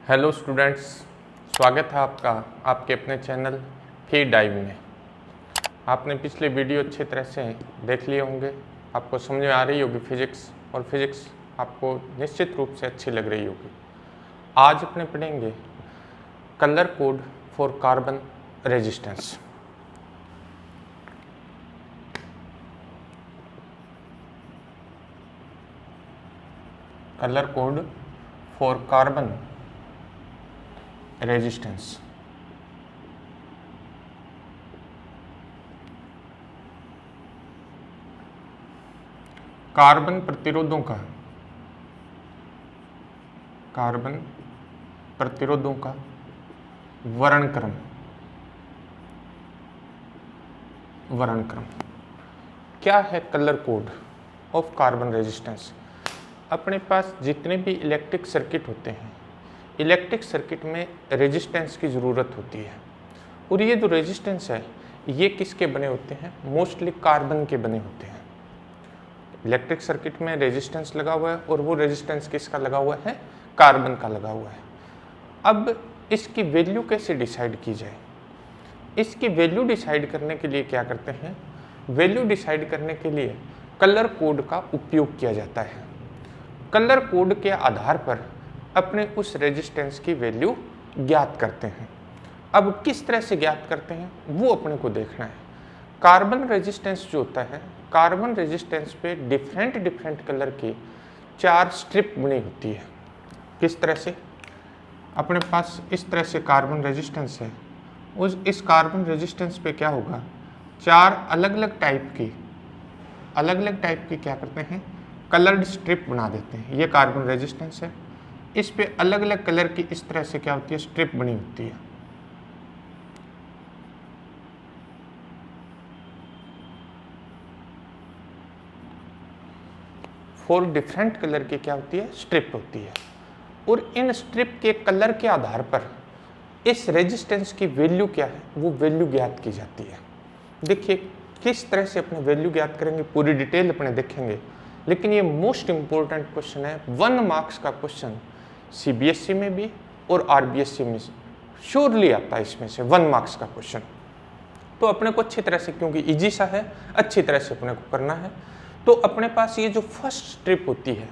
Hello students, स्वागत है आपका आपके अपने चैनल फी डाइव में। आपने पिछले वीडियो अच्छी तरह से देख लिए होंगे, आपको समझ में आ रही होगी फिजिक्स, और फिजिक्स आपको निश्चित रूप से अच्छी लग रही होगी। आज अपने पढ़ेंगे colour code for carbon resistance. Colour code for carbon resistance. Carbon प्रतिरोधों का वर्णक्रम क्या है? Colour code of carbon resistance. अपने पास जितने भी इलेक्ट्रिक सर्किट होते हैं, इलेक्ट्रिक सर्किट में रेजिस्टेंस की ज़रूरत होती है, और ये जो रेजिस्टेंस है ये किसके बने होते हैं? मोस्टली कार्बन के बने होते हैं। इलेक्ट्रिक सर्किट में रेजिस्टेंस लगा हुआ है, और वो रेजिस्टेंस किसका लगा हुआ है? कार्बन का लगा हुआ है। अब इसकी वैल्यू कैसे डिसाइड की जाए? इसकी वैल्यू डिसाइड करने के लिए क्या करते हैं? वैल्यू डिसाइड करने के लिए कलर कोड का उपयोग किया जाता है। कलर कोड के आधार पर अपने उस रेजिस्टेंस की वैल्यू ज्ञात करते हैं। अब किस तरह से ज्ञात करते हैं वो अपने को देखना है। कार्बन रेजिस्टेंस जो होता है, कार्बन रेजिस्टेंस पे डिफरेंट कलर की 4 स्ट्रिप बनी होती है। किस तरह से? अपने पास इस तरह से कार्बन रेजिस्टेंस है, इस कार्बन रेजिस्टेंस पे क्या होगा? 4 अलग अलग टाइप की क्या करते हैं? कलर्ड स्ट्रिप बना देते हैं। ये कार्बन रेजिस्टेंस है, इस पे अलग अलग कलर की इस तरह से क्या होती है? स्ट्रिप बनी होती है। फोर डिफरेंट कलर की क्या होती है? स्ट्रिप होती है। और इन स्ट्रिप के कलर के आधार पर इस रेजिस्टेंस की वैल्यू क्या है, वो वैल्यू ज्ञात की जाती है। देखिए किस तरह से अपने वैल्यू ज्ञात करेंगे, पूरी डिटेल अपने देखेंगे। लेकिन ये मोस्ट इंपॉर्टेंट क्वेश्चन है, 1 मार्क्स का क्वेश्चन सीबीएसई में भी और आरबीएसई में श्योरली आता है। इसमें से 1 मार्क्स का क्वेश्चन तो अपने को अच्छी तरह से, क्योंकि इजी सा है, अच्छी तरह से अपने को करना है। तो अपने पास ये जो फर्स्ट स्ट्रिप होती है,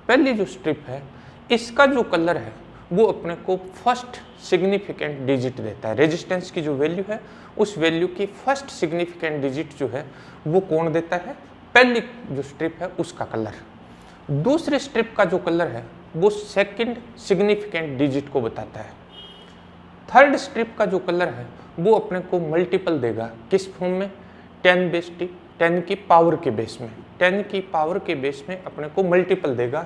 पहली जो स्ट्रिप है, इसका जो कलर है वो अपने को फर्स्ट सिग्निफिकेंट डिजिट देता है। रेजिस्टेंस की जो वैल्यू है, उस वैल्यू की फर्स्ट सिग्निफिकेंट डिजिट जो है वो कौन देता है? पहली जो स्ट्रिप है उसका कलर। दूसरी स्ट्रिप का जो कलर है वो सेकंड सिग्निफिकेंट डिजिट को बताता है। थर्ड स्ट्रिप का जो कलर है वो अपने को मल्टीपल देगा। किस फॉर्म में? 10 की पावर के बेस में। 10 की पावर के बेस में अपने को मल्टीपल देगा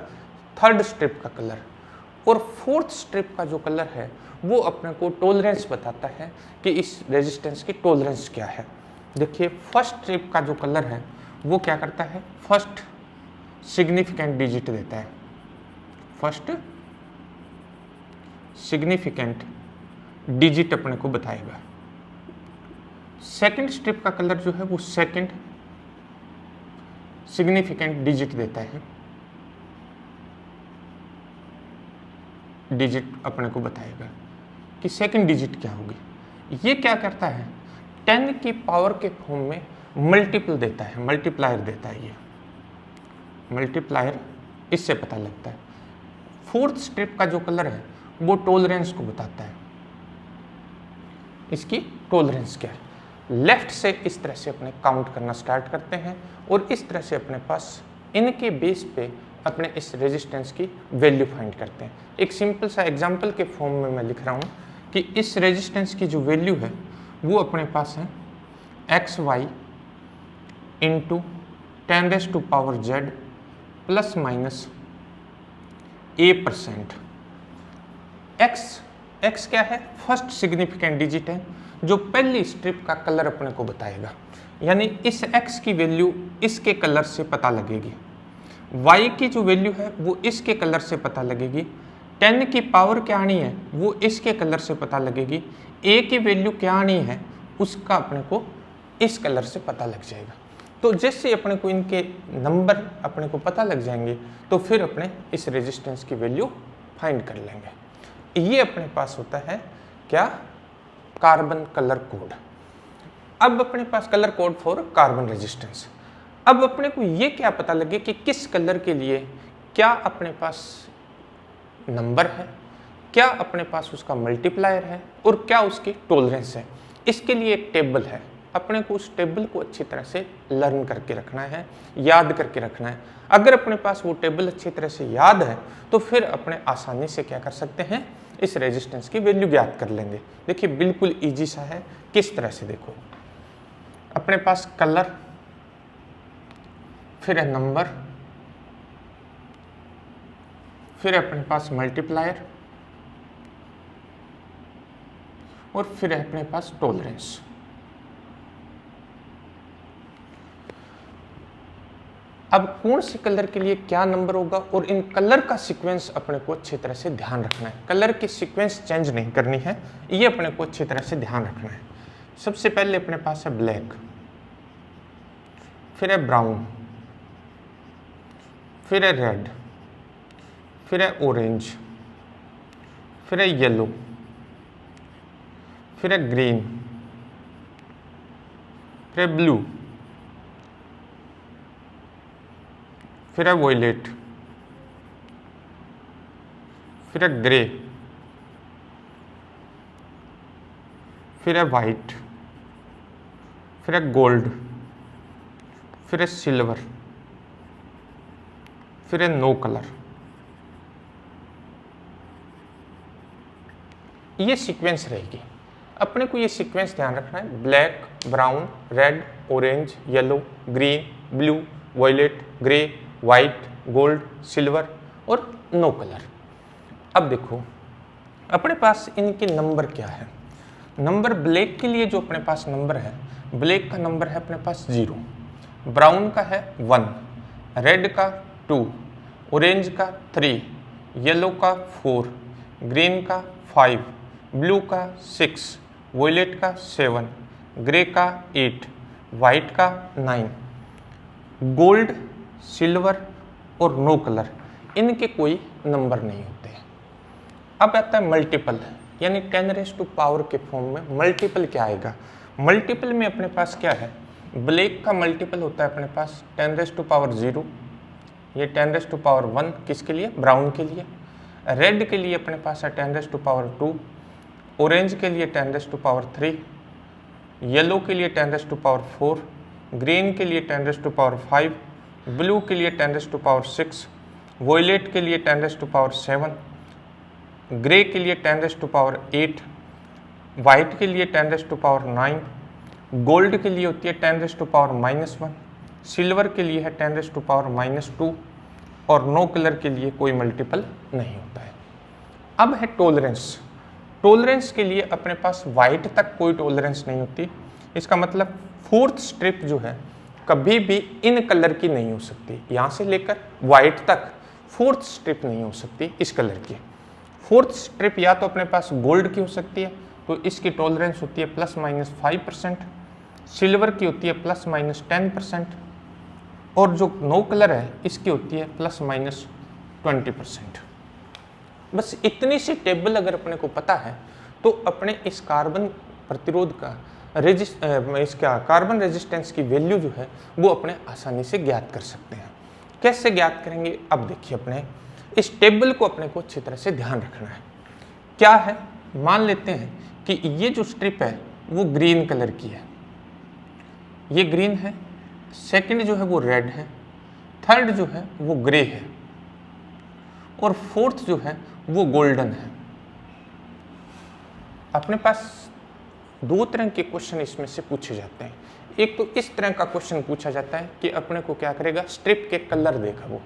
थर्ड स्ट्रिप का कलर। और फोर्थ स्ट्रिप का जो कलर है वो अपने को टॉलरेंस बताता है कि इस रेजिस्टेंस की टॉलरेंस क्या है। देखिए फर्स्ट स्ट्रिप का जो कलर है वो क्या करता है? फर्स्ट सिग्निफिकेंट डिजिट देता है। फर्स्ट सिग्निफिकेंट डिजिट अपने को बताएगा। सेकंड स्ट्रिप का कलर जो है वो सेकंड सिग्निफिकेंट डिजिट देता है। डिजिट अपने को बताएगा कि सेकंड डिजिट क्या होगी। ये क्या करता है? 10 की पावर के फॉर्म में मल्टीपल देता है, मल्टीप्लायर देता है। ये मल्टीप्लायर इससे पता लगता है। फोर्थ स्ट्रिप का जो कलर है वो टॉलरेंस को बताता है। इसकी टॉलरेंस क्या है? लेफ्ट से इस तरह से अपने काउंट करना स्टार्ट करते हैं, और इस तरह से अपने पास इनके बेस पे अपने इस रेजिस्टेंस की वैल्यू फाइंड करते हैं। एक सिंपल सा एग्जांपल के फॉर्म में मैं लिख रहा हूँ कि इस रेजिस्टेंस की जो वैल्यू है वो अपने पास है XY into 10⁻⁻Z plus minus A%। X क्या है? फर्स्ट सिग्निफिकेंट डिजिट है जो पहली स्ट्रिप का कलर अपने को बताएगा। यानी इस X की वैल्यू इसके कलर से पता लगेगी। Y की जो वैल्यू है वो इसके कलर से पता लगेगी। 10 की पावर क्या आनी है वो इसके कलर से पता लगेगी। A की वैल्यू क्या आनी है उसका अपने को इस कलर से पता लग जाएगा। तो जैसे अपने को इनके नंबर अपने को पता लग जाएंगे तो फिर अपने इस रेजिस्टेंस की वैल्यू फाइंड कर लेंगे। ये अपने पास होता है क्या, कार्बन कलर कोड। अब अपने पास colour code for carbon resistance. अब अपने को ये क्या पता लगे कि किस कलर के लिए क्या अपने पास नंबर है, क्या अपने पास उसका मल्टीप्लायर है और क्या उसकी टॉलरेंस है। इसके लिए एक टेबल है, अपने को उस टेबल को अच्छी तरह से लर्न करके रखना है, याद करके रखना है। अगर अपने पास वो टेबल अच्छी तरह से याद है तो फिर अपने आसानी से क्या कर सकते हैं, इस रेजिस्टेंस की वैल्यू ज्ञात कर लेंगे। देखिए बिल्कुल इजी सा है। किस तरह से, देखो अपने पास कलर, फिर है नंबर, फिर अपने पास मल्टीप्लायर और फिर है अपने पास टॉलरेंस। अब कौन से कलर के लिए क्या नंबर होगा और इन कलर का सीक्वेंस अपने को अच्छी तरह से ध्यान रखना है। कलर की सीक्वेंस चेंज नहीं करनी है, ये अपने को अच्छी तरह से ध्यान रखना है। सबसे पहले अपने पास है ब्लैक, फिर है ब्राउन, फिर है रेड, फिर है ऑरेंज, फिर है येलो, फिर है ग्रीन, फिर है ब्लू, फिर है वॉयलेट, फिर है ग्रे, फिर है वाइट, फिर है गोल्ड, फिर है सिल्वर, फिर है नो कलर। ये सीक्वेंस रहेगी। अपने को ये सीक्वेंस ध्यान रखना है, black, brown, red, orange, yellow, green, blue, violet, grey, white, gold, silver और नो कलर। अब देखो अपने पास इनके नंबर क्या है। नंबर ब्लैक के लिए जो अपने पास नंबर है, ब्लैक का नंबर है अपने पास 0, ब्राउन का है 1, रेड का 2, ऑरेंज का 3, येलो का 4, ग्रीन का 5, ब्लू का 6, वॉयलेट का 7, ग्रे का 8, वाइट का 9, गोल्ड, सिल्वर और नो कलर, इनके कोई नंबर नहीं होते। अब आता है मल्टीपल, यानी 10⁻⁴ के फॉर्म में मल्टीपल क्या आएगा। मल्टीपल में अपने पास क्या है, ब्लैक का मल्टीपल होता है अपने पास 10⁻�0, ये 10⁻1 किसके लिए, ब्राउन के लिए। रेड के लिए अपने पास है 10⁻2, ऑरेंज के लिए 10⁻3, येलो के लिए 10⁻4, ग्रीन के लिए 10⁻5, ब्लू के लिए 10⁻6, वॉयलेट के लिए 10⁻7, ग्रे के लिए 10⁻8, वाइट के लिए 10⁻9, गोल्ड के लिए होती है 10⁻⁻1, सिल्वर के लिए है 10⁻⁻2 और नो कलर के लिए कोई मल्टीपल नहीं होता है। अब है टॉलरेंस। टॉलरेंस के लिए अपने पास वाइट तक कोई टॉलरेंस नहीं होती। इसका मतलब 4th स्ट्रिप जो है कभी भी इन कलर की नहीं हो सकती। यहाँ से लेकर वाइट तक 4th स्ट्रिप नहीं हो सकती इस कलर की। 4th स्ट्रिप या तो अपने पास गोल्ड की हो सकती है, तो इसकी टॉलरेंस होती है ±5%, सिल्वर की होती है ±10% और जो नो कलर है इसकी होती है ±20%। बस इतनी सी टेबल अगर अपने को पता है तो अपने इस कार्बन प्रतिरोध का इसका कार्बन रेजिस्टेंस की वैल्यू जो है वो अपने आसानी से ज्ञात कर सकते हैं। कैसे ज्ञात करेंगे, अब देखिए अपने इस टेबल को अपने को अच्छी तरह से ध्यान रखना है। क्या है, मान लेते हैं कि ये जो स्ट्रिप है वो ग्रीन कलर की है, ये ग्रीन है, सेकंड जो है वो रेड है, थर्ड जो है वो ग्रे है और फोर्थ जो है वो गोल्डन है। अपने पास 2 तरह के क्वेश्चन इसमें से पूछे जाते हैं। एक तो इस तरह का क्वेश्चन पूछा जाता है कि अपने को क्या करेगा, स्ट्रिप के कलर देगा वो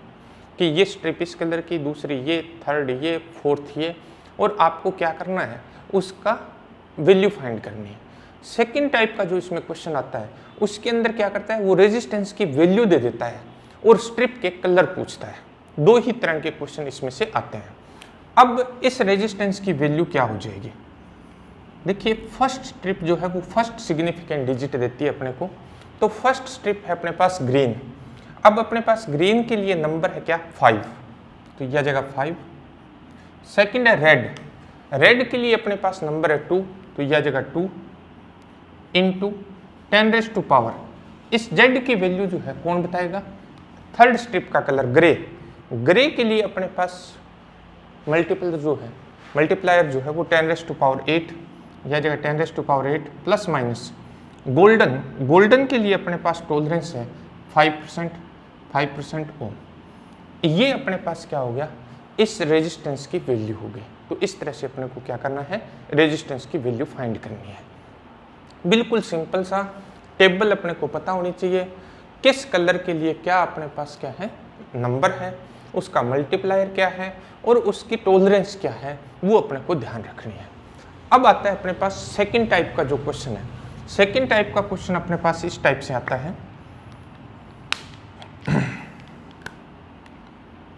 कि ये स्ट्रिप इस कलर की, दूसरी ये, थर्ड ये, फोर्थ ये, और आपको क्या करना है, उसका वैल्यू फाइंड करनी है। सेकंड टाइप का जो इसमें क्वेश्चन आता है उसके अंदर क्या करता है, वो रेजिस्टेंस की वैल्यू दे देता है और स्ट्रिप के कलर पूछता है। 2 ही तरह के क्वेश्चन इसमें से आते हैं। अब इस रेजिस्टेंस की वैल्यू क्या हो जाएगी, देखिए फर्स्ट स्ट्रिप जो है वो फर्स्ट सिग्निफिकेंट डिजिट देती है अपने को, तो फर्स्ट स्ट्रिप है अपने पास ग्रीन। अब अपने पास ग्रीन के लिए नंबर है क्या, 5, तो यह जगह 5। सेकंड है रेड, रेड के लिए अपने पास नंबर है 2, तो यह जगह 2 इंटू 10⁻⁴। इस z की वैल्यू जो है कौन बताएगा? थर्ड स्ट्रिप का कलर ग्रे। ग्रे के लिए अपने पास मल्टीप्लायर जो है वो 10⁸ या जगह 10⁸ प्लस माइनस गोल्डन के लिए अपने पास टॉलरेंस है 5% ओम। ये अपने पास क्या हो गया? इस रेजिस्टेंस की वैल्यू हो गई। तो इस तरह से अपने को क्या करना है? रेजिस्टेंस की वैल्यू फाइंड करनी है। बिल्कुल सिंपल सा टेबल अपने को पता होनी चाहिए, किस कलर के लिए क्या अपने पास क्या है नंबर है, उसका मल्टीप्लायर क्या है और उसकी टॉलरेंस क्या है, वो अपने को ध्यान रखनी है। अब आता है अपने पास सेकंड टाइप का जो क्वेश्चन है। सेकंड टाइप का क्वेश्चन अपने पास इस टाइप से आता है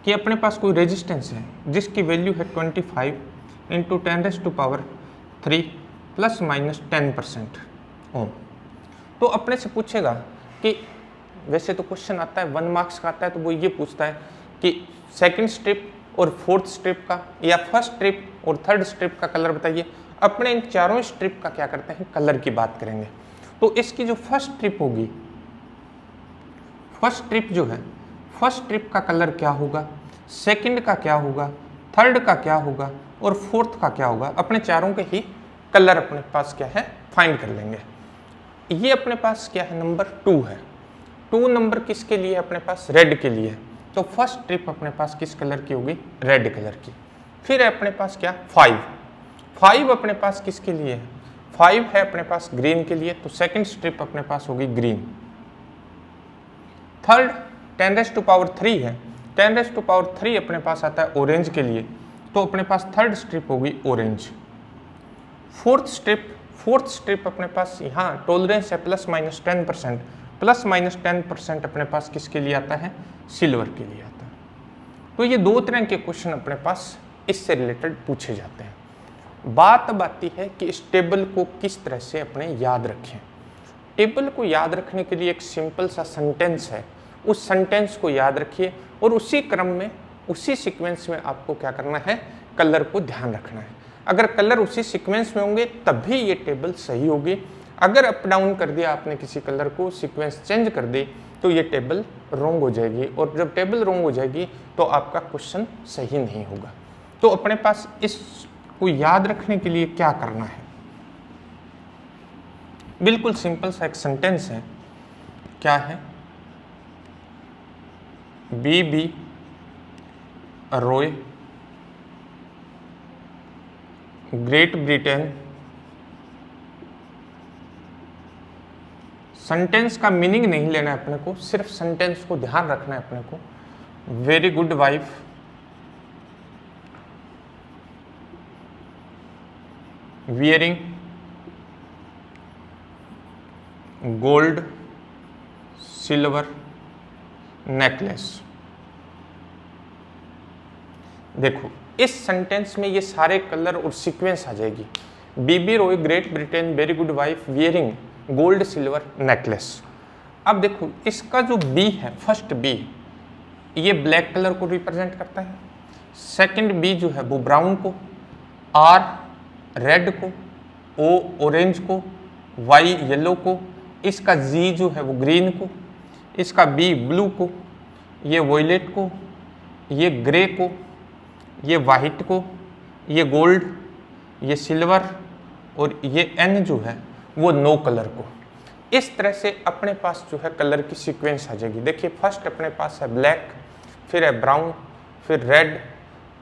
कि अपने पास कोई रेजिस्टेंस है जिसकी वैल्यू है 25 इंटू 10⁻³ प्लस माइनस 10% ओम। तो अपने से पूछेगा कि वैसे तो क्वेश्चन आता है 1 मार्क्स का आता है, तो वो ये पूछता है कि सेकंड स्ट्रिप और फोर्थ स्ट्रिप का या फर्स्ट स्ट्रिप और थर्ड स्ट्रिप का कलर बताइए। अपने इन चारों स्ट्रिप का क्या करते हैं? कलर की बात करेंगे। तो इसकी जो फर्स्ट स्ट्रिप होगी, फर्स्ट स्ट्रिप जो है, फर्स्ट स्ट्रिप का कलर क्या होगा, सेकंड का क्या होगा, थर्ड का क्या होगा और फोर्थ का क्या होगा, अपने चारों के ही कलर अपने पास क्या है फाइंड कर लेंगे। ये अपने पास क्या है? नंबर 2 है। 2 नंबर किसके लिए? अपने पास रेड के लिए। तो फर्स्ट स्ट्रिप अपने पास किस कलर की होगी? रेड कलर की। फिर है अपने पास क्या? 5 अपने पास किसके लिए है? 5 है अपने पास ग्रीन के लिए, तो सेकंड स्ट्रिप अपने पास होगी ग्रीन। थर्ड 10⁻³ है, 10⁻³ अपने पास आता है ऑरेंज के लिए, तो अपने पास थर्ड स्ट्रिप होगी ऑरेंज। फोर्थ स्ट्रिप अपने पास यहाँ टॉलरेंस है प्लस माइनस 10%, प्लस माइनस 10% अपने पास किसके लिए आता है? सिल्वर के लिए आता है। तो ये 2 तरह के क्वेश्चन अपने पास इससे रिलेटेड पूछे जाते हैं। बात अब आती है कि इस टेबल को किस तरह से अपने याद रखें। टेबल को याद रखने के लिए एक सिंपल सा सेंटेंस है, उस सेंटेंस को याद रखिए और उसी क्रम में, उसी सीक्वेंस में आपको क्या करना है? कलर को ध्यान रखना है। अगर कलर उसी सीक्वेंस में होंगे तभी ये टेबल सही होगी। अगर अप डाउन कर दिया आपने किसी कलर को, सीक्वेंस चेंज कर दी, तो ये टेबल रॉन्ग हो जाएगी और जब टेबल रॉन्ग हो जाएगी तो आपका क्वेश्चन सही नहीं होगा। तो अपने पास इसको याद रखने के लिए क्या करना है? बिल्कुल सिंपल सा एक सेंटेंस है। क्या है? BB Roy great Britain. Sentence का मीनिंग नहीं लेना है अपने को, सिर्फ सेंटेंस को ध्यान रखना है अपने को। Very good wife wearing gold silver necklace. देखो इस सेंटेंस में ये सारे कलर और सीक्वेंस आ जाएगी। BB Roy great Britain very good wife wearing gold silver necklace. अब देखो इसका जो B है, फर्स्ट B, ये ब्लैक कलर को रिप्रेजेंट करता है। सेकंड B जो है वो ब्राउन को, R रेड को, O ऑरेंज को, Y येलो को, इसका G जो है वो ग्रीन को, इसका B ब्लू को, ये वॉयलेट को, ये ग्रे को, ये वाइट को, ये गोल्ड, ये सिल्वर और ये N जो है वो नो कलर को। इस तरह से अपने पास जो है कलर की सीक्वेंस आ जाएगी। देखिए फर्स्ट अपने पास है ब्लैक, फिर है ब्राउन, फिर red,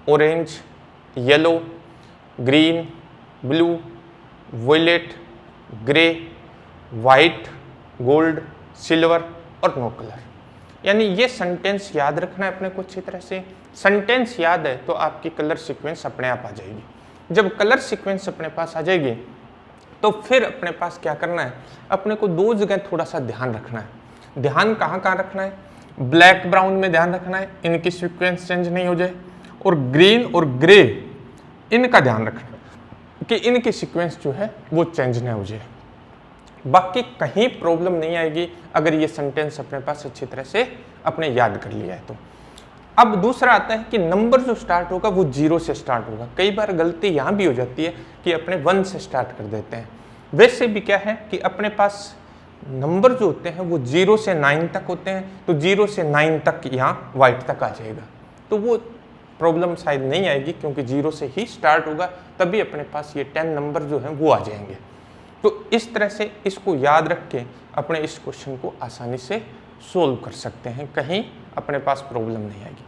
orange, yellow, green, blue, violet, grey, white, gold, silver और नो कलर। यानी ये सेंटेंस याद रखना है अपने को अच्छी तरह से। सेंटेंस याद है तो आपकी कलर सीक्वेंस अपने आप आ जाएगी। जब कलर सीक्वेंस अपने पास आ जाएगी तो फिर अपने पास क्या करना है? अपने को 2 जगह थोड़ा सा ध्यान रखना है। ध्यान कहाँ कहाँ रखना है? ब्लैक ब्राउन में ध्यान रखना है, इनकी सीक्वेंस चेंज नहीं हो जाए, और ग्रीन और ग्रे इनका ध्यान रखना है कि इनकी सीक्वेंस जो है वो चेंज नहीं हो जाए। बाकी कहीं प्रॉब्लम नहीं आएगी अगर ये सेंटेंस अपने पास अच्छी तरह से अपने याद कर लिया है तो। अब दूसरा आता है कि नंबर जो स्टार्ट होगा वो 0 से स्टार्ट होगा। कई बार गलती यहाँ भी हो जाती है कि अपने 1 से स्टार्ट कर देते हैं। वैसे भी क्या है कि अपने पास नंबर जो होते हैं वो 0 से 9 तक होते हैं, तो 0 से 9 तक यहाँ वाइट तक आ जाएगा, तो वो प्रॉब्लम शायद नहीं आएगी क्योंकि 0 से ही स्टार्ट होगा, तभी अपने पास ये 10 नंबर जो हैं वो आ जाएंगे। तो इस तरह से इसको याद रख के अपने इस क्वेश्चन को आसानी से सोल्व कर सकते हैं, कहीं अपने पास प्रॉब्लम नहीं आएगी।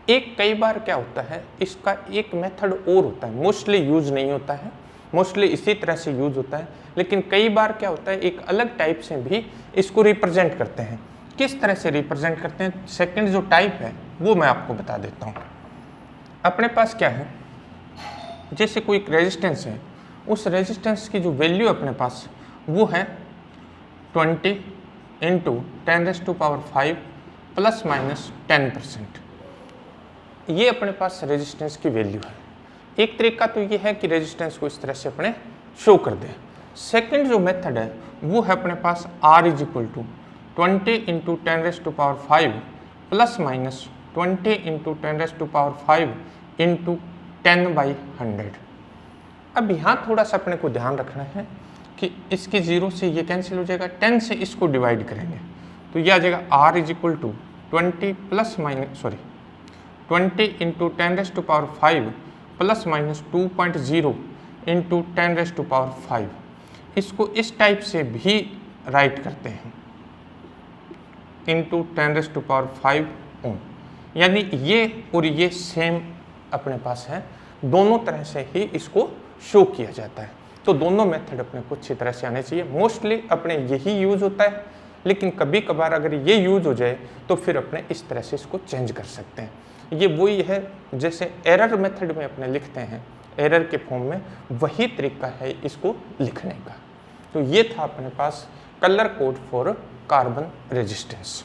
एक कई बार क्या होता है, इसका एक मेथड और होता है, मोस्टली यूज नहीं होता है, मोस्टली इसी तरह से यूज होता है, लेकिन कई बार क्या होता है एक अलग टाइप से भी इसको रिप्रेजेंट करते हैं। किस तरह से रिप्रेजेंट करते हैं, सेकंड जो टाइप है वो मैं आपको बता देता हूँ। अपने पास क्या है, जैसे कोई एक रेजिस्टेंस है, उस रेजिस्टेंस की जो वैल्यू अपने पास वो है 20 × 10⁵ प्लस माइनस 10%। ये अपने पास रेजिस्टेंस की वैल्यू है। एक तरीका तो ये है कि रेजिस्टेंस को इस तरह से अपने शो कर दें। सेकंड जो मेथड है वो है अपने पास R = 20 × 10⁵ प्लस माइनस 20 × 10⁵ × 10/100। अब यहाँ थोड़ा सा अपने को ध्यान रखना है कि इसके 0 से ये कैंसिल हो जाएगा, 10 से इसको डिवाइड करेंगे तो ये आ जाएगा R = 20 plus minus 20 × 10⁵ plus minus 2.0 × 10⁵। इसको इस टाइप से भी राइट करते हैं × 10⁵ ओम, यानी ये और ये सेम अपने पास है, दोनों तरह से ही इसको शो किया जाता है। तो दोनों मेथड अपने को अच्छी तरह से आने चाहिए। मोस्टली अपने यही यूज होता है, लेकिन कभी कभार अगर ये यूज हो जाए तो फिर अपने इस तरह से इसको चेंज कर सकते हैं। ये वही है जैसे एरर मेथड में अपने लिखते हैं, एरर के फॉर्म में वही तरीका है इसको लिखने का। तो ये था अपने पास colour code for carbon resistance.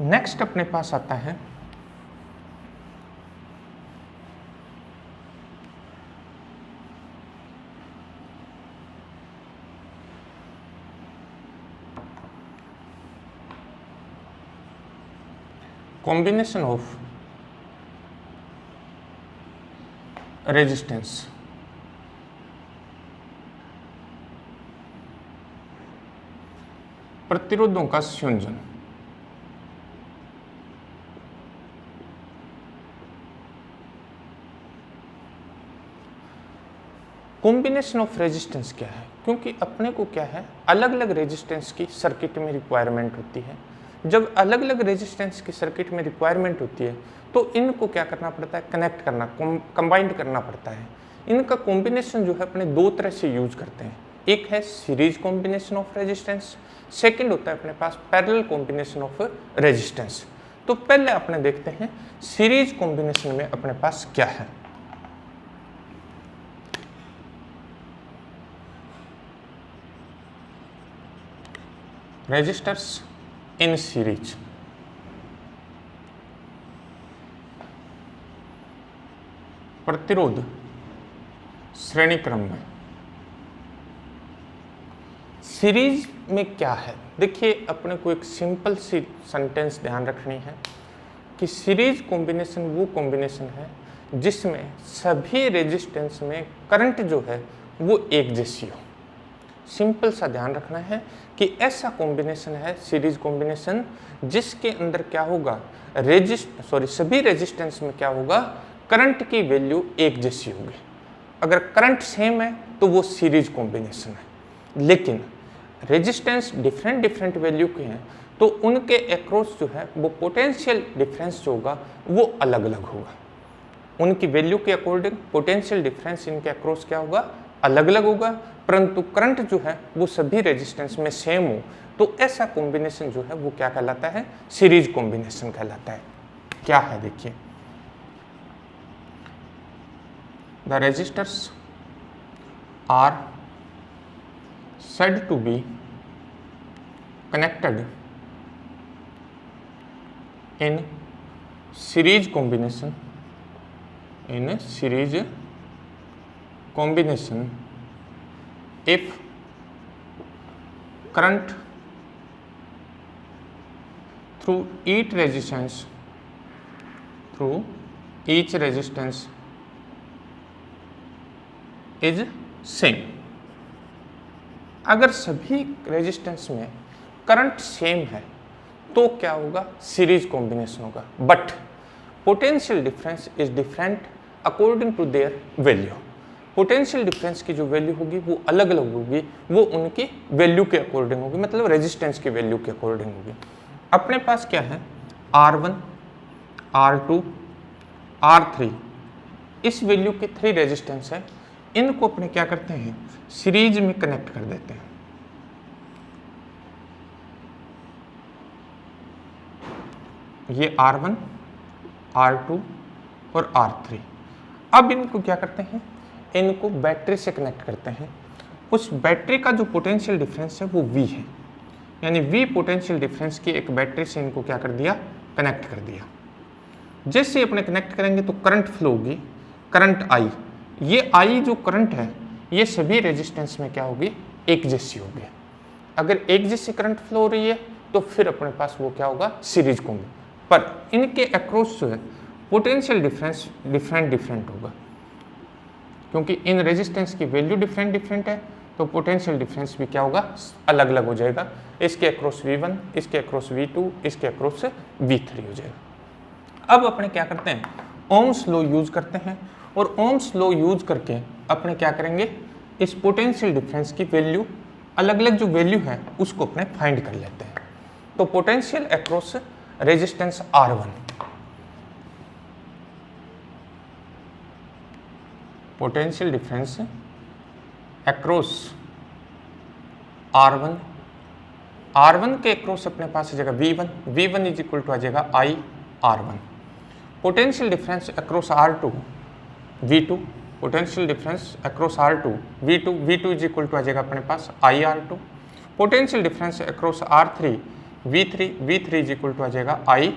Next अपने पास आता है combination of resistance। प्रतिरोधों का संयोजन। कॉम्बिनेशन ऑफ रेजिस्टेंस क्या है, क्योंकि अपने को क्या है अलग अलग रेजिस्टेंस की सर्किट में रिक्वायरमेंट होती है। जब अलग अलग रेजिस्टेंस की सर्किट में रिक्वायरमेंट होती है तो इनको क्या करना पड़ता है, कनेक्ट करना, कंबाइंड करना पड़ता है। इनका कॉम्बिनेशन जो है अपने दो तरह से यूज करते हैं। एक है series combination of resistance, second होता है अपने पास पैरेलल कॉम्बिनेशन ऑफ रेजिस्टेंस। तो पहले अपने देखते हैं सीरीज कॉम्बिनेशन में अपने पास क्या है। रेजिस्टर्स इन सीरीज, प्रतिरोध श्रेणी क्रम में। सीरीज में क्या है, देखिए अपने को एक सिंपल सी सेंटेंस ध्यान रखनी है कि सीरीज कॉम्बिनेशन वो कॉम्बिनेशन है जिसमें सभी रेजिस्टेंस में करंट जो है वो एक जैसी हो। सिंपल सा ध्यान रखना है कि ऐसा कॉम्बिनेशन है सीरीज कॉम्बिनेशन जिसके अंदर क्या होगा, सभी रेजिस्टेंस में क्या होगा, करंट की वैल्यू एक जैसी होगी। अगर करंट सेम है तो वो सीरीज कॉम्बिनेशन है, लेकिन रेजिस्टेंस डिफरेंट वैल्यू के हैं तो उनके अक्रॉस जो है वो पोटेंशियल डिफरेंस जो होगा वो अलग अलग होगा। उनकी वैल्यू के अकॉर्डिंग पोटेंशियल डिफरेंस इनके अक्रॉस क्या होगा, अलग अलग होगा, परंतु करंट जो है वो सभी रेजिस्टेंस में सेम हो तो ऐसा कॉम्बिनेशन जो है वो क्या कहलाता है, सीरीज कॉम्बिनेशन कहलाता है। क्या है देखिए, the resistors are said to be connected in series combination if current through each resistance through each resistance is same. अगर सभी रेजिस्टेंस में करंट सेम है तो क्या होगा, सीरीज कॉम्बिनेशन होगा। But potential difference is different according to their value. Potential difference की जो वैल्यू होगी वो अलग अलग होगी, वो उनकी वैल्यू के अकॉर्डिंग होगी, मतलब रेजिस्टेंस की वैल्यू के अकॉर्डिंग होगी। अपने पास क्या है, R1, R2, R3, इस वैल्यू के 3 रेजिस्टेंस है। इनको अपने क्या करते हैं, सीरीज में कनेक्ट कर देते हैं। ये R1, R2 और R3। अब इनको क्या करते हैं, इनको बैटरी से कनेक्ट करते हैं। उस बैटरी का जो पोटेंशियल डिफरेंस है वो V है, यानी V पोटेंशियल डिफरेंस की एक बैटरी से इनको क्या कर दिया, कनेक्ट कर दिया। जैसे अपने कनेक्ट करेंगे तो करंट फ्लो होगी, करंट I। ये I जो करंट है ये सभी रेजिस्टेंस में क्या होगी, एक जैसी होगी। अगर एक जैसी करंट फ्लो हो रही है तो फिर अपने पास वो क्या होगा, सीरीज कॉम्बी। पर इनके अक्रॉस जो है पोटेंशियल डिफरेंस डिफरेंट होगा, क्योंकि इन रेजिस्टेंस की वैल्यू डिफरेंट है तो पोटेंशियल डिफरेंस भी क्या होगा, अलग अलग हो जाएगा। इसके अक्रॉस V1, इसके अक्रॉस V2, इसके अक्रॉस V3 हो जाएगा। अब अपने क्या करते हैं, ओम्स लॉ यूज करते हैं, और ओम्स लॉ यूज करके अपने क्या करेंगे, इस पोटेंशियल डिफरेंस की वैल्यू, अलग अलग जो वैल्यू है उसको अपने फाइंड कर लेते हैं। तो potential across resistance R1, potential difference across R1, R1 के अक्रॉस अपने पास आ जाएगा V1, V1 is equal to आ जाएगा I R1। Potential difference across R2 V2, potential difference across R2 V2, V2 is equal to आ जाएगा अपने पास I R2। Potential difference across R3 V3, V3 is equal to आ जाएगा I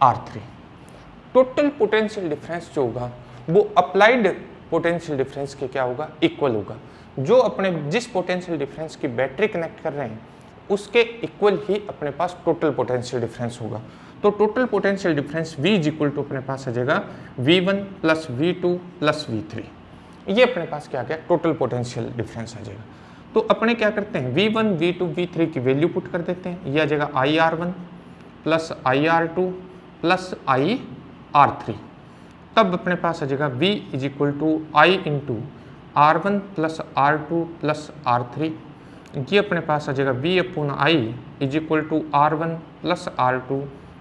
R3। Total potential difference जो होगा वो applied potential difference के क्या होगा, इक्वल होगा। जो अपने जिस पोटेंशियल डिफरेंस की बैटरी कनेक्ट कर रहे हैं उसके इक्वल ही अपने पास टोटल पोटेंशियल डिफरेंस होगा। तो total potential difference V is equal to अपने पास आ जाएगा V1 plus V2 plus V3। ये अपने पास क्या आ गया, टोटल पोटेंशियल डिफरेंस आ जाएगा। तो अपने क्या करते हैं, V1, V2, V3 की वैल्यू पुट कर देते हैं। ये आ जाएगा I R1 plus I R2 plus I R3। तब अपने पास आ जाएगा V is equal to I into R1 plus R2 plus R3। ये अपने पास आ जाएगा V upon I is equal to R1 plus R2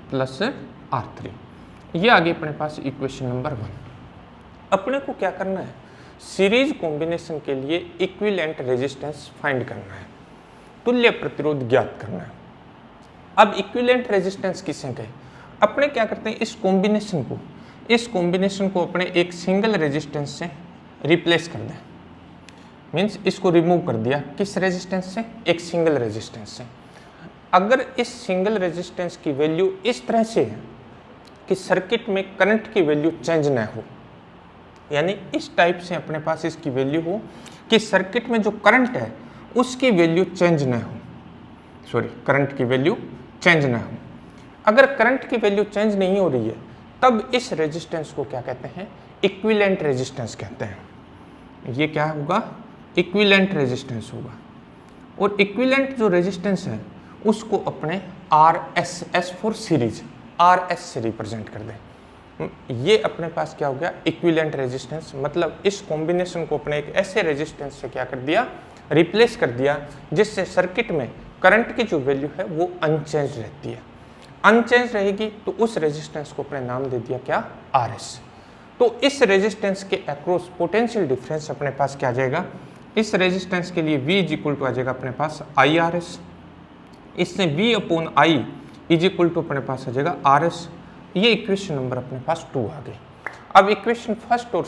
plus R3। ये आगे अपने पास इक्वेशन नंबर 1। अपने को क्या करना है, सीरीज कॉम्बिनेशन के लिए इक्विवेलेंट रेजिस्टेंस फाइंड करना है, तुल्य प्रतिरोध ज्ञात करना है। अब इक्विवेलेंट रेजिस्टेंस किसे कहें, अपने क्या करते हैं, इस कॉम्बिनेशन को अपने एक सिंगल रेजिस्टेंस से रिप्लेस कर दें। मीन्स इसको रिमूव कर दिया, किस रेजिस्टेंस से, एक सिंगल रेजिस्टेंस से। अगर इस सिंगल रेजिस्टेंस की वैल्यू इस तरह से है कि सर्किट में करंट की वैल्यू चेंज ना हो, यानी इस टाइप से अपने पास इसकी वैल्यू हो कि सर्किट में जो करंट है उसकी वैल्यू चेंज ना हो, करंट की वैल्यू चेंज ना हो। अगर करंट की वैल्यू चेंज नहीं हो रही है तब इस रेजिस्टेंस को क्या कहते हैं, इक्विवेलेंट रेजिस्टेंस कहते हैं। ये क्या होगा, इक्विवेलेंट रेजिस्टेंस होगा। और इक्विवेलेंट जो रेजिस्टेंस है उसको अपने RS फॉर सीरीज, RS से रिप्रेजेंट कर दें। ये अपने पास क्या हो गया, इक्विवेलेंट रेजिस्टेंस। मतलब इस कॉम्बिनेशन को अपने एक ऐसे रेजिस्टेंस से क्या कर दिया, रिप्लेस कर दिया, जिससे सर्किट में करंट की जो वैल्यू है वो अनचेंज रहती है। अनचेंज रहेगी तो उस रेजिस्टेंस को अपने नाम दे दिया क्या, RS। तो इस रेजिस्टेंस के अक्रॉस पोटेंशियल डिफरेंस अपने पास क्या आ जाएगा, इस रेजिस्टेंस के लिए V इज इक्वल टू आ जाएगा अपने पास IRS। इससे V upon I is equal to अपने पास आ जाएगा RS। ये इक्वेशन नंबर अपने पास 2 आ गई। अब इक्वेशन फर्स्ट और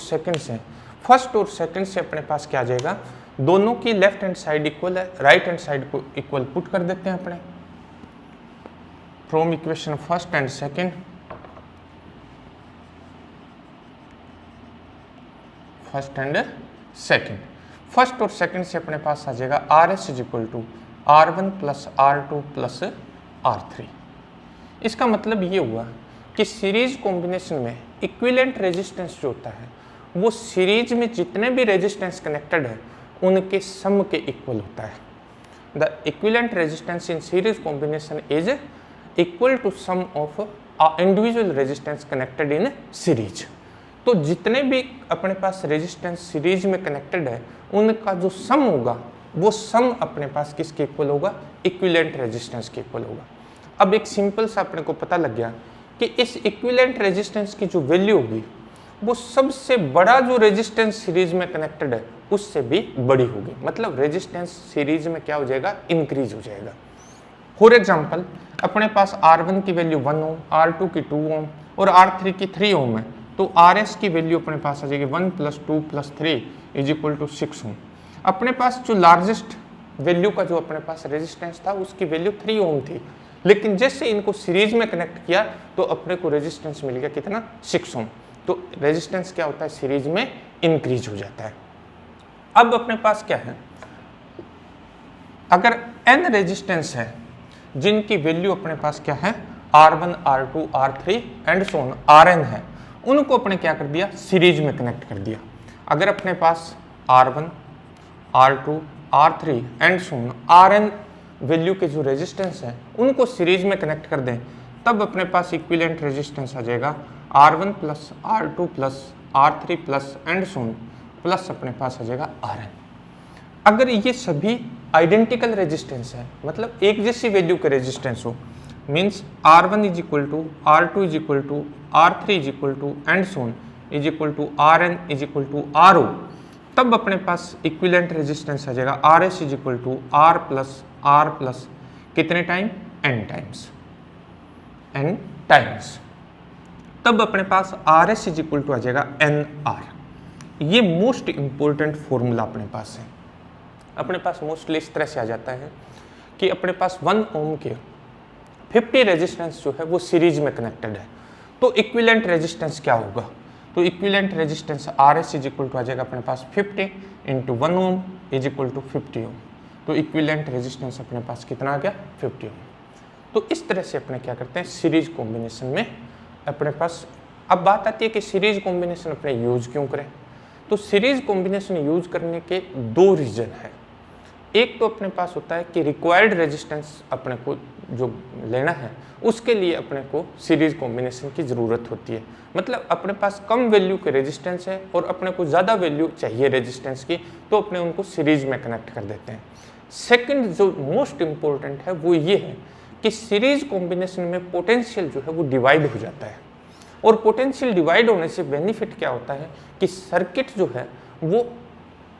सेकंड से अपने पास क्या आ जाएगा, दोनों की लेफ्ट हैंड साइड इक्वल है, राइट हैंड साइड को इक्वल पुट कर देते हैं अपने। From equation first and second, first और सेकंड से अपने पास आ जाएगा RS is equal to R1 plus R2 plus R3। इसका मतलब ये हुआ कि सीरीज कॉम्बिनेशन में इक्विवेलेंट रेजिस्टेंस जो होता है वो सीरीज में जितने भी रेजिस्टेंस कनेक्टेड है उनके सम के इक्वल होता है। The equivalent resistance in series combination is equal to sum of individual resistance connected in series. तो जितने भी अपने पास रेजिस्टेंस सीरीज में कनेक्टेड है उनका जो सम होगा वो सम अपने पास किसके इक्वल होगा, इक्विवेलेंट रेजिस्टेंस के इक्वल होगा। अब एक सिंपल सा अपने को पता लग गया कि इस इक्विवेलेंट रेजिस्टेंस की जो वैल्यू होगी वो सबसे बड़ा जो रेजिस्टेंस सीरीज में कनेक्टेड है उससे भी बड़ी होगी, मतलब रेजिस्टेंस सीरीज में क्या हो जाएगा, इंक्रीज हो जाएगा। फॉर एग्जांपल अपने पास R1 की वैल्यू 1 ओम, R2 की 2 ओम और R3 की 3 ओम है, तो RS की वैल्यू अपने पास आ जाएगी 1 + 2 + 3 = 6 ओम। अपने पास जो लार्जेस्ट वैल्यू का जो अपने पास रेजिस्टेंस था उसकी वैल्यू 3 ओम थी, लेकिन जैसे इनको सीरीज में कनेक्ट किया तो अपने को रेजिस्टेंस मिल गया कितना, 6 ओम। तो रेजिस्टेंस क्या होता है, सीरीज में इंक्रीज हो जाता है। अब अपने पास क्या है, अगर n रेजिस्टेंस है जिनकी वैल्यू अपने पास क्या है, R1, R2, R3 and so on Rn है, उनको अपने क्या कर दिया, सीरीज में कनेक्ट कर दिया। अगर अपने पास R1, R2, R3 and so on Rn value के जो रेजिस्टेंस है उनको सीरीज में कनेक्ट कर दें, तब अपने पास इक्विवेलेंट रेजिस्टेंस आ जाएगा R1 + R2 + R3 + and so on plus अपने पास आ जाएगा Rn। अगर ये सभी आइडेंटिकल रेजिस्टेंस है, मतलब एक जैसी वैल्यू के रेजिस्टेंस हो, means R1 = R2 = R3 = and so on = Rn = RO, तब अपने पास इक्विवेलेंट रेजिस्टेंस आ जाएगा RS = R + कितने टाइम, n टाइम्स। तब अपने पास RS = आ जाएगा NR। ये मोस्ट इंपॉर्टेंट फॉर्मूला अपने पास है। अपने पास मोस्टली इस तरह से आ जाता है कि अपने पास 1 ओम के 50 रेजिस्टेंस जो है वो सीरीज में कनेक्टेड है, तो इक्विवेलेंट रेजिस्टेंस क्या होगा, तो इक्विवेलेंट रेजिस्टेंस RS = आ जाएगा अपने पास 50 × 1 ओम = 50 ओम। तो इक्विवेलेंट रेजिस्टेंस अपने पास कितना आ गया, 50 ओम। तो इस तरह से अपने क्या करते हैं, सीरीज कॉम्बिनेशन में अपने पास। अब बात आती है कि सीरीज कॉम्बिनेशन अपने यूज क्यों करें, तो सीरीज कॉम्बिनेशन यूज करने के 2 रीजन है। एक तो अपने पास होता है कि रिक्वायर्ड रेजिस्टेंस अपने को जो लेना है उसके लिए अपने को सीरीज कॉम्बिनेशन की ज़रूरत होती है, मतलब अपने पास कम वैल्यू के रेजिस्टेंस है और अपने को ज़्यादा वैल्यू चाहिए रेजिस्टेंस की, तो अपने उनको सीरीज में कनेक्ट कर देते हैं। सेकंड जो मोस्ट इम्पोर्टेंट है वो ये है कि सीरीज कॉम्बिनेशन में पोटेंशियल जो है वो डिवाइड हो जाता है, और पोटेंशियल डिवाइड होने से बेनिफिट क्या होता है कि सर्किट जो है वो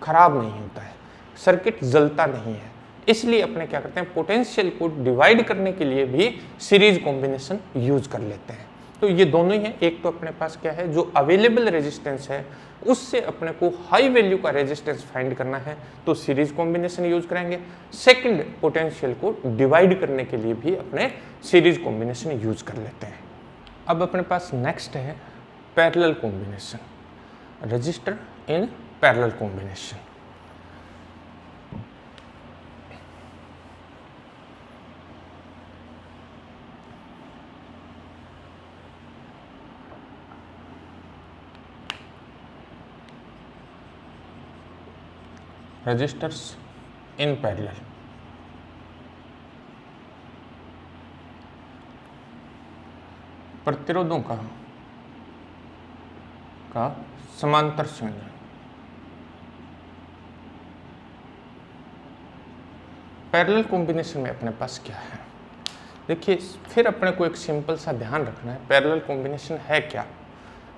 खराब नहीं होता है, सर्किट जलता नहीं है। इसलिए अपने क्या करते हैं, पोटेंशियल को डिवाइड करने के लिए भी सीरीज कॉम्बिनेशन यूज कर लेते हैं। तो ये दोनों ही हैं। एक तो अपने पास क्या है, जो अवेलेबल रेजिस्टेंस है उससे अपने को हाई वैल्यू का रेजिस्टेंस फाइंड करना है तो सीरीज कॉम्बिनेशन यूज करेंगे। सेकंड, पोटेंशियल को डिवाइड करने के लिए भी अपने सीरीज कॉम्बिनेशन यूज कर लेते हैं। अब अपने पास नेक्स्ट है parallel combination, register in parallel combination. Registers in parallel. प्रतिरोधों का समांतर संयोजन। पैरेलल कॉम्बिनेशन में अपने पास क्या है, देखिए फिर अपने को एक सिंपल सा ध्यान रखना है, पैरेलल कॉम्बिनेशन है क्या।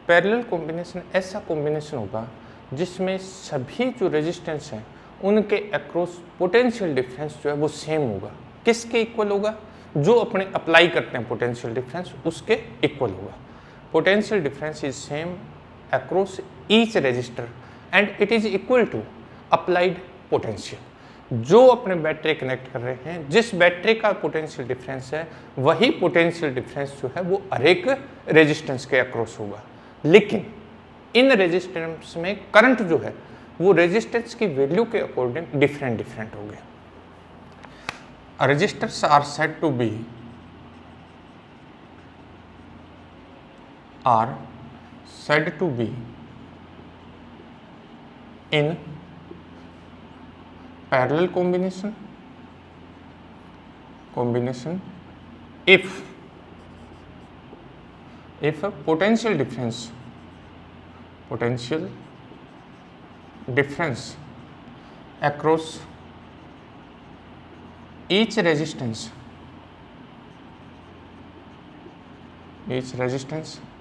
पैरेलल कॉम्बिनेशन ऐसा कॉम्बिनेशन होगा जिसमें सभी जो रेजिस्टेंस हैं उनके अक्रॉस पोटेंशियल डिफरेंस जो है वो सेम होगा। किसके इक्वल होगा, जो अपने अप्लाई करते हैं पोटेंशियल डिफरेंस उसके इक्वल होगा। Potential difference is same across each resistor and it is equal to applied potential. जो अपने बैटरी कनेक्ट कर रहे हैं, जिस बैटरी का पोटेंशियल डिफरेंस है वही पोटेंशियल डिफरेंस जो है वो हर एक रेजिस्टेंस के अक्रॉस होगा। लेकिन इन रेजिस्टेंस में करंट जो है वो रेजिस्टेंस की वैल्यू के अकॉर्डिंग डिफरेंट हो गए। Resistors are said to be are said to be in parallel combination if a potential difference across each resistance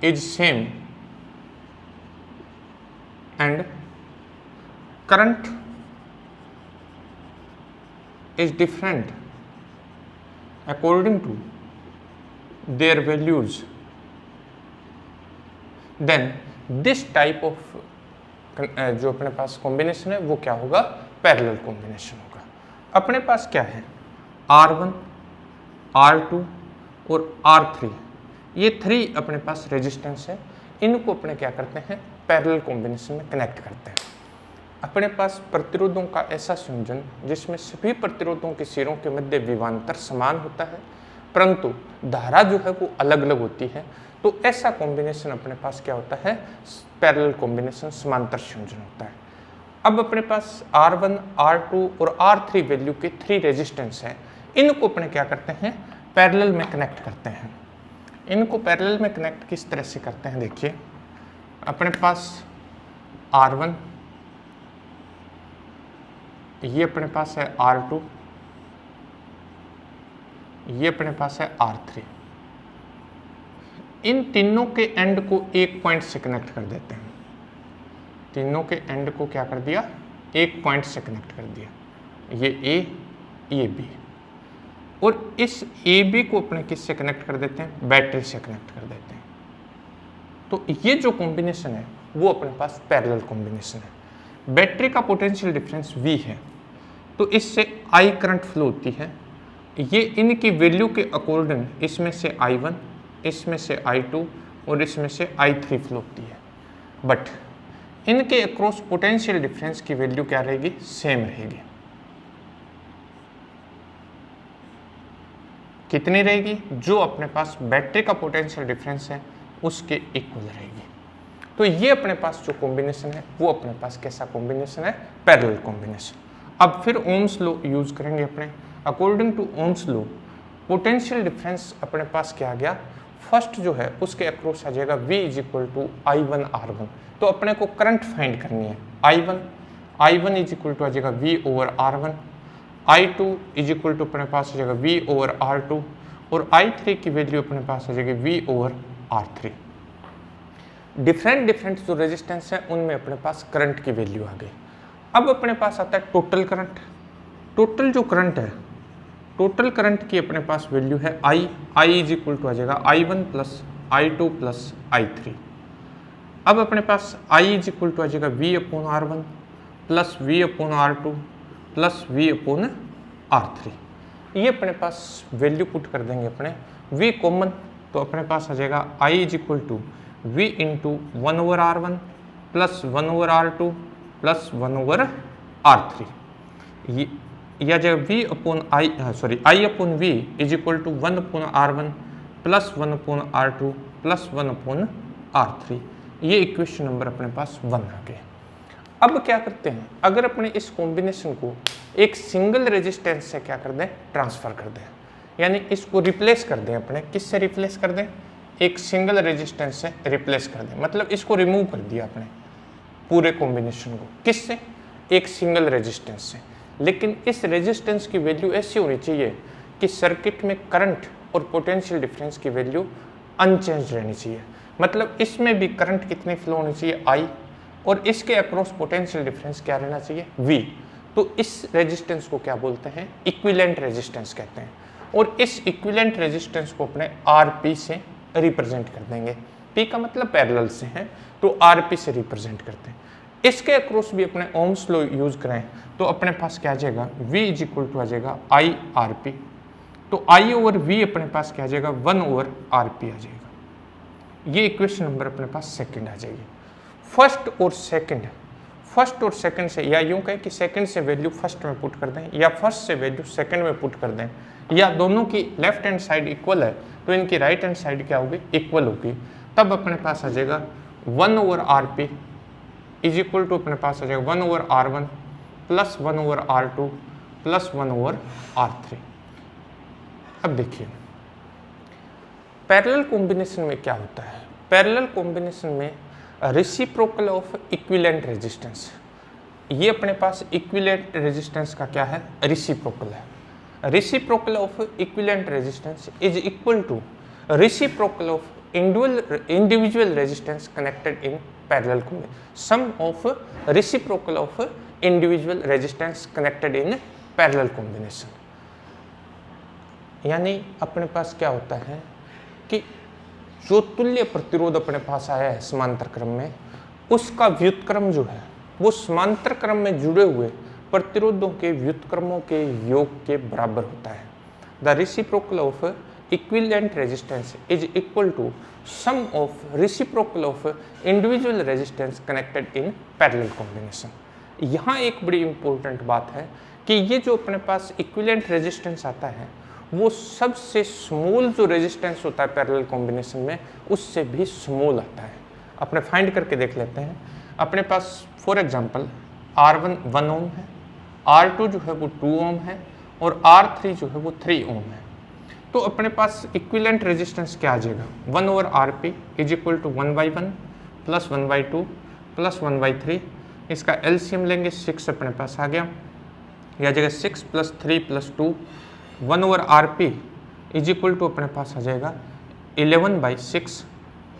is same and current is different according to their values, then this type of जो अपने पास combination है वो क्या होगा, parallel combination होगा। अपने पास क्या है, R1, R2 और R3, ये 3 अपने पास रेजिस्टेंस है, इनको अपने क्या करते हैं, पैरेलल कॉम्बिनेशन में कनेक्ट करते हैं। अपने पास प्रतिरोधों का ऐसा संयोजन जिसमें सभी प्रतिरोधों के सिरों के मध्य विभवांतर समान होता है परंतु धारा जो है वो अलग अलग होती है, तो ऐसा कॉम्बिनेशन अपने पास क्या होता है, पैरेलल कॉम्बिनेशन, समांतर संयोजन होता है। अब अपने पास R1, R2 और R3 वैल्यू के 3 रेजिस्टेंस हैं, इनको अपने क्या करते हैं, पैरेलल में कनेक्ट करते हैं। इनको पैरेलल में कनेक्ट किस तरह से करते हैं, देखिए अपने पास R1, ये अपने पास है R2, ये अपने पास है R3, इन तीनों के एंड को एक पॉइंट से कनेक्ट कर देते हैं। तीनों के एंड को क्या कर दिया, एक पॉइंट से कनेक्ट कर दिया, ये A, ये B, और इस AB को अपने किससे कनेक्ट कर देते हैं, बैटरी से कनेक्ट कर देते हैं। तो ये जो कॉम्बिनेशन है वो अपने पास पैरेलल कॉम्बिनेशन है। बैटरी का पोटेंशियल डिफरेंस V है, तो इससे I करंट फ्लो होती है, ये इनकी वैल्यू के अकॉर्डिंग इसमें से I1, इसमें से I2 और इसमें से I3 फ्लो होती है, बट इनके अक्रॉस पोटेंशियल डिफरेंस की वैल्यू क्या रहेगी, सेम रहेगी। कितनी रहेगी, जो अपने पास बैटरी का पोटेंशियल डिफरेंस है उसके इक्वल रहेगी। तो ये अपने पास जो कॉम्बिनेशन है वो अपने पास कैसा कॉम्बिनेशन है, पैरेलल कॉम्बिनेशन। अब फिर ओम्स लॉ यूज करेंगे अपने। According to Ohm's law potential difference अपने पास क्या आ गया, फर्स्ट जो है उसके अक्रॉस आ जाएगा V is equal to I1 R1। तो अपने को करंट फाइंड करनी है, I1 इज इक्वल टू आ जाएगा V over R1, I2 is equal to अपने पास आ जाएगा V ओवर R2 और I3 की वैल्यू अपने पास आ जाएगी V ओवर R3। डिफरेंट जो रेजिस्टेंस है उनमें अपने पास करंट की वैल्यू आ गई। अब अपने पास आता है टोटल करंट। टोटल जो करंट है, टोटल करंट की अपने पास वैल्यू है I इज इक्वल टू आ जाएगा I1 plus I2 plus I3। अब अपने पास I इज इक्वल टू आ जाएगा V upon R1 plus V upon R2 plus V upon R3। ये अपने पास वैल्यू पुट कर देंगे अपने, V कॉमन, तो अपने पास आ जाएगा I is equal to V into 1 over R1 plus 1 over R2 plus 1 over R3। ये या जगह V upon I upon V is equal to 1 upon R1 plus 1 upon R2 plus 1 upon R3। ये equation number अपने पास 1 आ गए। अब क्या करते हैं, अगर अपने इस कॉम्बिनेशन को एक सिंगल रेजिस्टेंस से क्या कर दें, ट्रांसफर कर दें, यानी इसको रिप्लेस कर दें। अपने किससे रिप्लेस कर दें, एक सिंगल रेजिस्टेंस से रिप्लेस कर दें, मतलब इसको रिमूव कर दिया अपने पूरे कॉम्बिनेशन को, किससे, एक सिंगल रेजिस्टेंस से। लेकिन इस रेजिस्टेंस की वैल्यू ऐसी होनी चाहिए कि सर्किट में करंट और पोटेंशियल डिफरेंस की वैल्यू अनचेंज रहनी चाहिए। मतलब इसमें भी करंट कितनी फ्लो होनी चाहिए, I, और इसके अक्रॉस पोटेंशियल डिफरेंस क्या रहना चाहिए, V। तो इस रेजिस्टेंस को क्या बोलते हैं, इक्विवेलेंट रेजिस्टेंस कहते हैं। और इस इक्विवेलेंट रेजिस्टेंस को अपने RP से रिप्रेजेंट कर देंगे। P का मतलब पैरेलल से है, तो RP से रिप्रेजेंट करते हैं। इसके अक्रॉस भी अपने ओम्स लॉ यूज करें तो अपने पास क्या आ जाएगा, V इज इक्वल टू आ जाएगा IRP। तो I ओवर V अपने पास क्या आ जाएगा, 1 ओवर RP आ जाएगा। ये इक्वेशन नंबर अपने पास सेकंड आ जाएगी। फर्स्ट और सेकंड से, या यूं कहें कि सेकंड से वैल्यू फर्स्ट में पुट कर दें, या फर्स्ट से वैल्यू सेकंड में पुट कर दें, या दोनों की लेफ्ट हैंड साइड इक्वल है तो इनकी राइट हैंड साइड क्या होगी, इक्वल होगी। तब अपने पास आ जाएगा 1/RP इज इक्वल टू अपने पास आ जाएगा 1/R1 plus 1/R2 plus 1/R3। अब देखिए पैरेलल कॉम्बिनेशन में क्या होता है, पैरेलल कॉम्बिनेशन में रेसिप्रोकल ऑफ इक्विवेलेंट रेजिस्टेंस, ये अपने पास इक्विवेलेंट रेजिस्टेंस का क्या है, रेसिप्रोकल है। Reciprocal of equivalent resistance is equal to reciprocal of individual resistance connected in parallel combination, sum of reciprocal of individual resistance connected in parallel combination। यानी अपने पास क्या होता है कि जो तुल्य प्रतिरोध अपने पास आया है समांतर क्रम में, उसका व्युत्क्रम जो है वो समांतर क्रम में जुड़े हुए प्रतिरोधों के व्युत्क्रमों के योग के बराबर होता है। The reciprocal of equivalent resistance is equal to sum of reciprocal of individual resistance connected in parallel combination. यहाँ एक बड़ी इंपॉर्टेंट बात है कि ये जो अपने पास इक्विवेलेंट रेजिस्टेंस आता है वो सबसे स्मॉल जो रेजिस्टेंस होता है पैरेलल कॉम्बिनेशन में उससे भी स्मॉल आता है। अपने फाइंड करके देख लेते हैं। अपने पास फॉर एग्जांपल R1 1 ओम है, R2 जो है वो 2 ओम है और R3 जो है वो 3 ओम है। तो अपने पास इक्विवेलेंट रेजिस्टेंस क्या आ जाएगा, 1/RP is equal to 1/1 plus 1/2 plus 1/3। इसका एलसीएम लेंगे 6 अपने पास आ गया, यह आ जाएगा 6 plus 3 plus 2। 1/RP is equal to अपने पास आ जाएगा 11/6।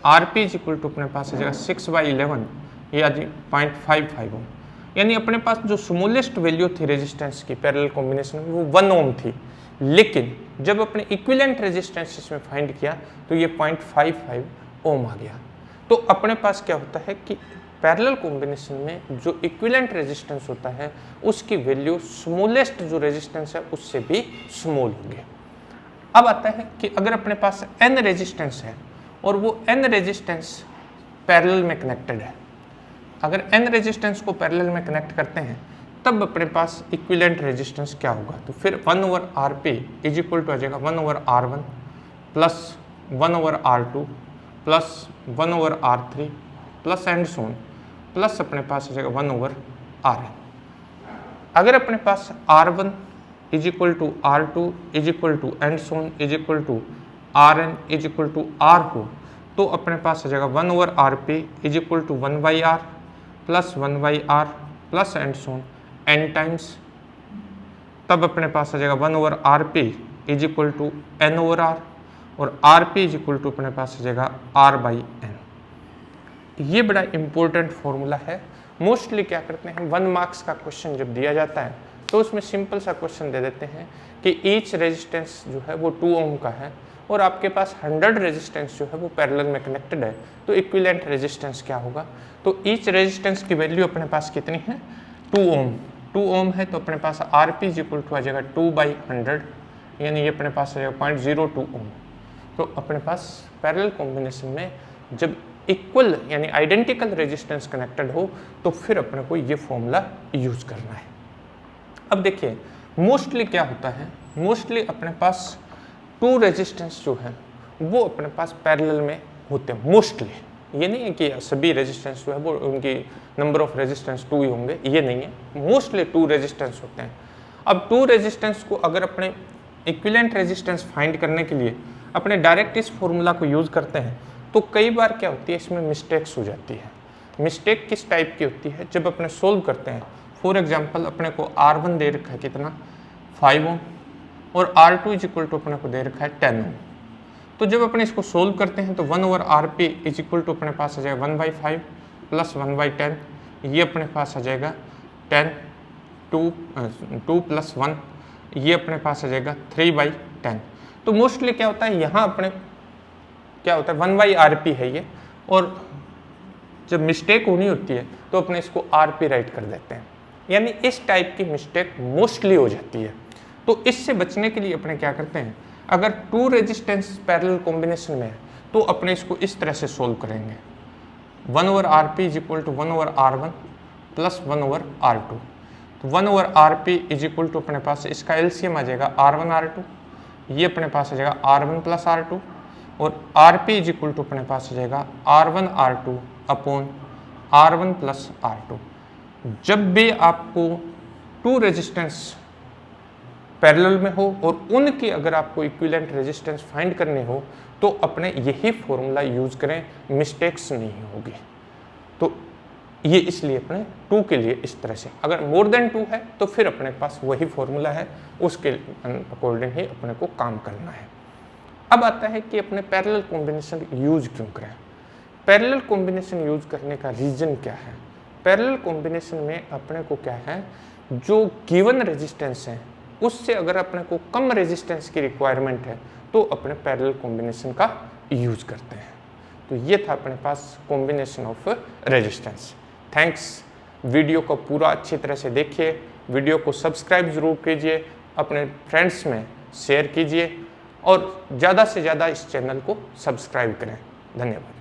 RP इज इक्वल टू अपने पास आ जाएगा 6/11, ये आ जाएगा 0.55 ओम। यानी अपने पास जो स्मॉलेस्ट वैल्यू थी रेजिस्टेंस की पैरेलल कॉम्बिनेशन में वो 1 ओम थी, लेकिन जब अपने इक्विवेलेंट रेजिस्टेंस इसमें फाइंड किया तो ये 0.55 ओम आ गया। तो अपने पास क्या होता है कि पैरेलल कॉम्बिनेशन में जो इक्विवेलेंट रेजिस्टेंस होता है उसकी वैल्यू स्मॉलेस्ट जो रेजिस्टेंस है उससे भी स्मॉल होगी। अब आता है कि अगर अपने पास n रेजिस्टेंस है और वो n रेजिस्टेंस पैरेलल में कनेक्टेड है, अगर n रेजिस्टेंस को पैरेलल में कनेक्ट करते हैं तब अपने पास इक्विवेलेंट रेजिस्टेंस क्या होगा, तो फिर 1/RP इज इक्वल टू आ जाएगा 1/R1 plus 1/R2 plus 1/R3 plus and so on plus अपने पास आ जाएगा 1/Rn। अगर अपने पास R1 is equal to R2 is equal to and so on is equal to Rn is equal to R हो, तो अपने पास आ जाएगा 1/RP is equal to 1/R plus 1/R plus and so on n times. तब अपने पास आ जाएगा 1/RP is equal to n/R और RP इज इक्वल टू अपने पास आ जाएगा R/n। ये बड़ा इंपॉर्टेंट फॉर्मूला है। मोस्टली क्या करते हैं, 1 मार्क्स का क्वेश्चन जब दिया जाता है तो उसमें सिंपल सा क्वेश्चन दे देते हैं कि ईच रेजिस्टेंस जो है वो 2 ओम का है और आपके पास 100 रेजिस्टेंस जो है वो पैरेलल में कनेक्टेड है, तो इक्विवेलेंट रेजिस्टेंस क्या होगा। तो ईच रेजिस्टेंस की वैल्यू अपने पास कितनी है, 2 ओम। 2 ओम है तो अपने पास RP इज इक्वल टू आ जाएगा 2/100, यानी ये अपने पास आ जाएगा 0.02 ओम। तो अपने पास पैरेलल कॉम्बिनेशन में जब इक्वल यानी आइडेंटिकल रेजिस्टेंस कनेक्टेड हो तो फिर अपने को ये फॉर्मूला यूज करना है। अब देखिए मोस्टली क्या होता है, मोस्टली अपने पास 2 रेजिस्टेंस जो है वो अपने पास पैरेलल में होते हैं। मोस्टली ये नहीं है कि सभी रेजिस्टेंस जो है वो उनकी नंबर ऑफ रेजिस्टेंस 2 ही होंगे, ये नहीं है, मोस्टली 2 रेजिस्टेंस होते हैं। अब 2 रेजिस्टेंस को अगर अपने इक्विवेलेंट रेजिस्टेंस फाइंड करने के लिए अपने डायरेक्ट इस फॉर्मूला को यूज़ करते हैं तो कई बार क्या होती है, इसमें मिस्टेक्स हो जाती है। मिस्टेक किस टाइप की होती है, जब अपने सोल्व करते हैं, फॉर एग्जांपल अपने को R1 दे रखा है कितना 5 ओम और R2 इज इक्वल टू अपने को दे रखा है 10 ओम। तो जब अपने इसको सोल्व करते हैं तो 1/RP इज इक्वल टू अपने पास आ जाएगा 1/5 प्लस 1/10, ये अपने पास आ जाएगा 10, 2 प्लस 1, ये अपने पास आ जाएगा 3/10। तो मोस्टली क्या होता है, यहाँ अपने क्या होता है 1/RP है ये, और जब मिस्टेक होनी होती है तो अपने इसको RP राइट कर देते हैं, यानी इस टाइप की मिस्टेक मोस्टली हो जाती है। तो इससे बचने के लिए अपने क्या करते हैं, अगर 2 रेजिस्टेंस पैरेलल कॉम्बिनेशन में है तो अपने इसको इस तरह से सोल्व करेंगे, 1/RP is equal to 1/R1 plus 1/R2। तो 1/RP इज इक्वल टू अपने पास इसका एलसीएम आ जाएगा R1 R2, ये अपने पास आ जाएगा R1 प्लस R2 और RP इज इक्वल टू अपने पास आ जाएगा R1 R2 upon R1 plus R2। जब भी आपको 2 रेजिस्टेंस पैरेलल में हो और उनकी अगर आपको इक्विवेलेंट रेजिस्टेंस फाइंड करने हो तो अपने यही फॉर्मूला यूज करें, मिस्टेक्स नहीं होगी। तो ये इसलिए अपने 2 के लिए इस तरह से, अगर मोर देन 2 है तो फिर अपने पास वही फॉर्मूला है, उसके अकॉर्डिंग ही अपने को काम करना है। अब आता है कि अपने पैरेलल कॉम्बिनेशन यूज क्यों करें। पैरेलल कॉम्बिनेशन यूज करने का रीजन क्या है। पैरेलल कॉम्बिनेशन में अपने को क्या है, जो गिवन रेजिस्टेंस है उससे अगर अपने को कम रेजिस्टेंस की रिक्वायरमेंट है तो अपने पैरेलल कॉम्बिनेशन का यूज करते हैं। तो ये था अपने पास combination of resistance. Thanks. Video को पूरा अच्छी तरह से देखिए, वीडियो को सब्सक्राइब जरूर कीजिए, अपने फ्रेंड्स में शेयर कीजिए और ज़्यादा से ज़्यादा इस चैनल को सब्सक्राइब करें। धन्यवाद।